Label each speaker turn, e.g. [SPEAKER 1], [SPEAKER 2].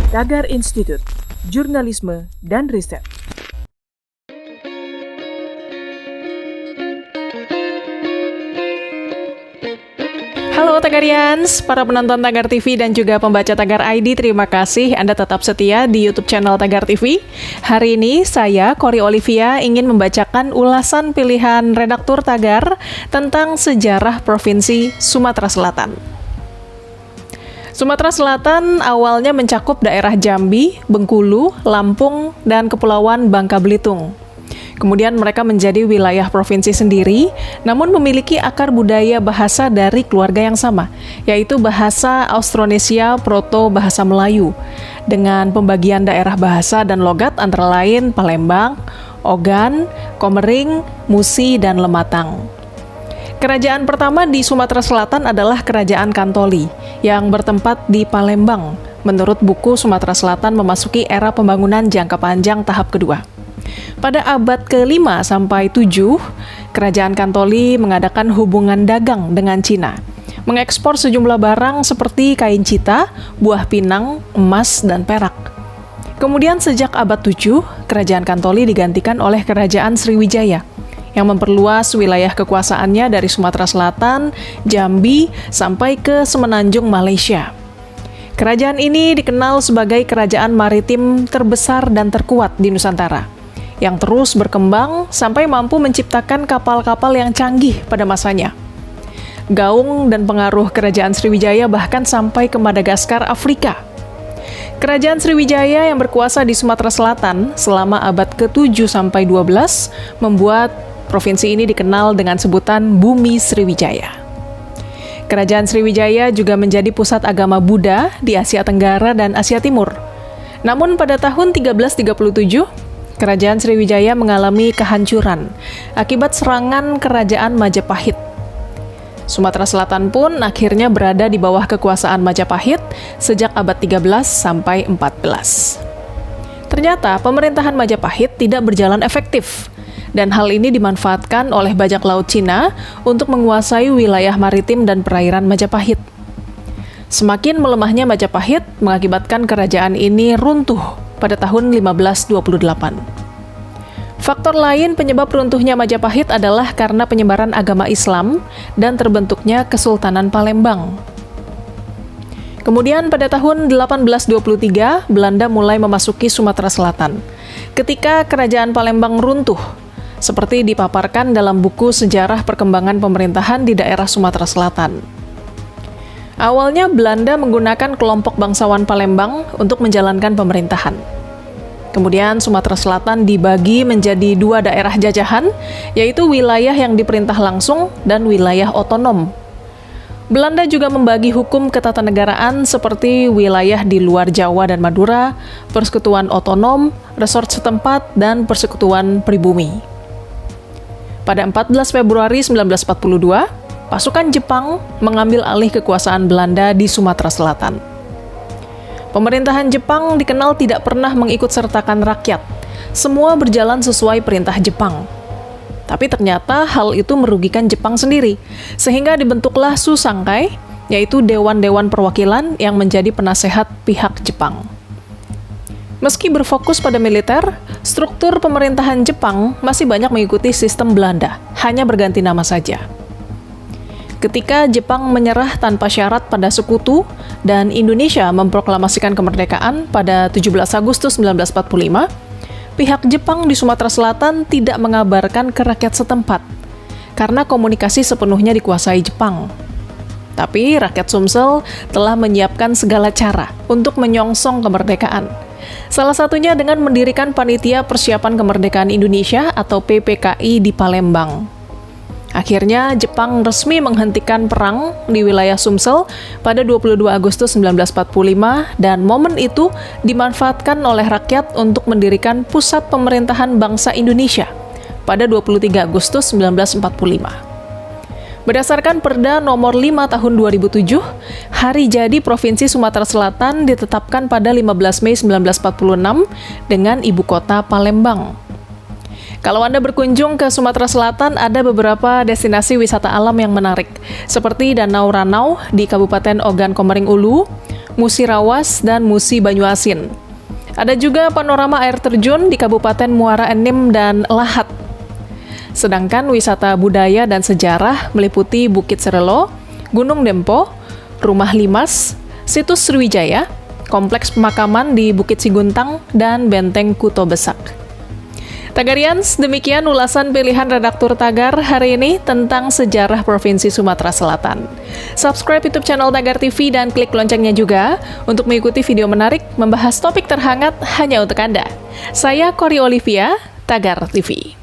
[SPEAKER 1] Tagar Institute, Jurnalisme dan Riset.
[SPEAKER 2] Halo Tagarians, para penonton Tagar TV dan juga pembaca Tagar ID, terima kasih Anda tetap setia di YouTube channel Tagar TV. Hari ini saya, Kori Olivia, ingin membacakan ulasan pilihan redaktur Tagar tentang sejarah Provinsi Sumatera Selatan. Sumatera Selatan awalnya mencakup daerah Jambi, Bengkulu, Lampung, dan Kepulauan Bangka Belitung. Kemudian mereka menjadi wilayah provinsi sendiri, namun memiliki akar budaya bahasa dari keluarga yang sama, yaitu bahasa Austronesia Proto-Bahasa Melayu, dengan pembagian daerah bahasa dan logat antara lain Palembang, Ogan, Komering, Musi, dan Lematang. Kerajaan pertama di Sumatera Selatan adalah Kerajaan Kantoli, yang bertempat di Palembang. Menurut buku, Sumatera Selatan memasuki era pembangunan jangka panjang tahap kedua. Pada abad ke-5 sampai 7, Kerajaan Kantoli mengadakan hubungan dagang dengan Cina, mengekspor sejumlah barang seperti kain cita, buah pinang, emas, dan perak. Kemudian sejak abad 7, Kerajaan Kantoli digantikan oleh Kerajaan Sriwijaya, yang memperluas wilayah kekuasaannya dari Sumatera Selatan, Jambi, sampai ke Semenanjung Malaysia. Kerajaan ini dikenal sebagai kerajaan maritim terbesar dan terkuat di Nusantara, yang terus berkembang sampai mampu menciptakan kapal-kapal yang canggih pada masanya. Gaung dan pengaruh Kerajaan Sriwijaya bahkan sampai ke Madagaskar, Afrika. Kerajaan Sriwijaya yang berkuasa di Sumatera Selatan selama abad ke-7 sampai 12 membuat provinsi ini dikenal dengan sebutan Bumi Sriwijaya. Kerajaan Sriwijaya juga menjadi pusat agama Buddha di Asia Tenggara dan Asia Timur. Namun pada tahun 1337, Kerajaan Sriwijaya mengalami kehancuran akibat serangan Kerajaan Majapahit. Sumatera Selatan pun akhirnya berada di bawah kekuasaan Majapahit sejak abad 13 sampai 14. Ternyata pemerintahan Majapahit tidak berjalan efektif, dan hal ini dimanfaatkan oleh bajak laut Cina untuk menguasai wilayah maritim dan perairan Majapahit. Semakin melemahnya Majapahit mengakibatkan kerajaan ini runtuh pada tahun 1528. Faktor lain penyebab runtuhnya Majapahit adalah karena penyebaran agama Islam dan terbentuknya Kesultanan Palembang. Kemudian pada tahun 1823, Belanda mulai memasuki Sumatera Selatan. Ketika Kerajaan Palembang runtuh, seperti dipaparkan dalam buku Sejarah Perkembangan Pemerintahan di Daerah Sumatera Selatan. Awalnya Belanda menggunakan kelompok bangsawan Palembang untuk menjalankan pemerintahan. Kemudian Sumatera Selatan dibagi menjadi 2 daerah jajahan, yaitu wilayah yang diperintah langsung dan wilayah otonom. Belanda juga membagi hukum ketatanegaraan seperti wilayah di luar Jawa dan Madura, persekutuan otonom, resort setempat, dan persekutuan pribumi. Pada 14 Februari 1942, pasukan Jepang mengambil alih kekuasaan Belanda di Sumatera Selatan. Pemerintahan Jepang dikenal tidak pernah mengikut-sertakan rakyat. Semua berjalan sesuai perintah Jepang. Tapi ternyata hal itu merugikan Jepang sendiri, sehingga dibentuklah Susangkai, yaitu Dewan-Dewan Perwakilan yang menjadi penasehat pihak Jepang. Meski berfokus pada militer, struktur pemerintahan Jepang masih banyak mengikuti sistem Belanda, hanya berganti nama saja. Ketika Jepang menyerah tanpa syarat pada Sekutu dan Indonesia memproklamasikan kemerdekaan pada 17 Agustus 1945, pihak Jepang di Sumatera Selatan tidak mengabarkan ke rakyat setempat karena komunikasi sepenuhnya dikuasai Jepang. Tapi rakyat Sumsel telah menyiapkan segala cara untuk menyongsong kemerdekaan. Salah satunya dengan mendirikan Panitia Persiapan Kemerdekaan Indonesia atau PPKI di Palembang. Akhirnya, Jepang resmi menghentikan perang di wilayah Sumsel pada 22 Agustus 1945 dan momen itu dimanfaatkan oleh rakyat untuk mendirikan Pusat Pemerintahan Bangsa Indonesia pada 23 Agustus 1945. Berdasarkan Perda Nomor 5 Tahun 2007, hari jadi Provinsi Sumatera Selatan ditetapkan pada 15 Mei 1946 dengan ibu kota Palembang. Kalau Anda berkunjung ke Sumatera Selatan, ada beberapa destinasi wisata alam yang menarik, seperti Danau Ranau di Kabupaten Ogan Komering Ulu, Musi Rawas, dan Musi Banyuasin. Ada juga panorama air terjun di Kabupaten Muara Enim dan Lahat. Sedangkan wisata budaya dan sejarah meliputi Bukit Serelo, Gunung Dempo, Rumah Limas, Situs Sriwijaya, Kompleks Pemakaman di Bukit Siguntang, dan Benteng Kuto Besak. Tagarians, demikian ulasan pilihan redaktur Tagar hari ini tentang sejarah Provinsi Sumatera Selatan. Subscribe YouTube channel Tagar TV dan klik loncengnya juga untuk mengikuti video menarik membahas topik terhangat hanya untuk Anda. Saya Kori Olivia, Tagar TV.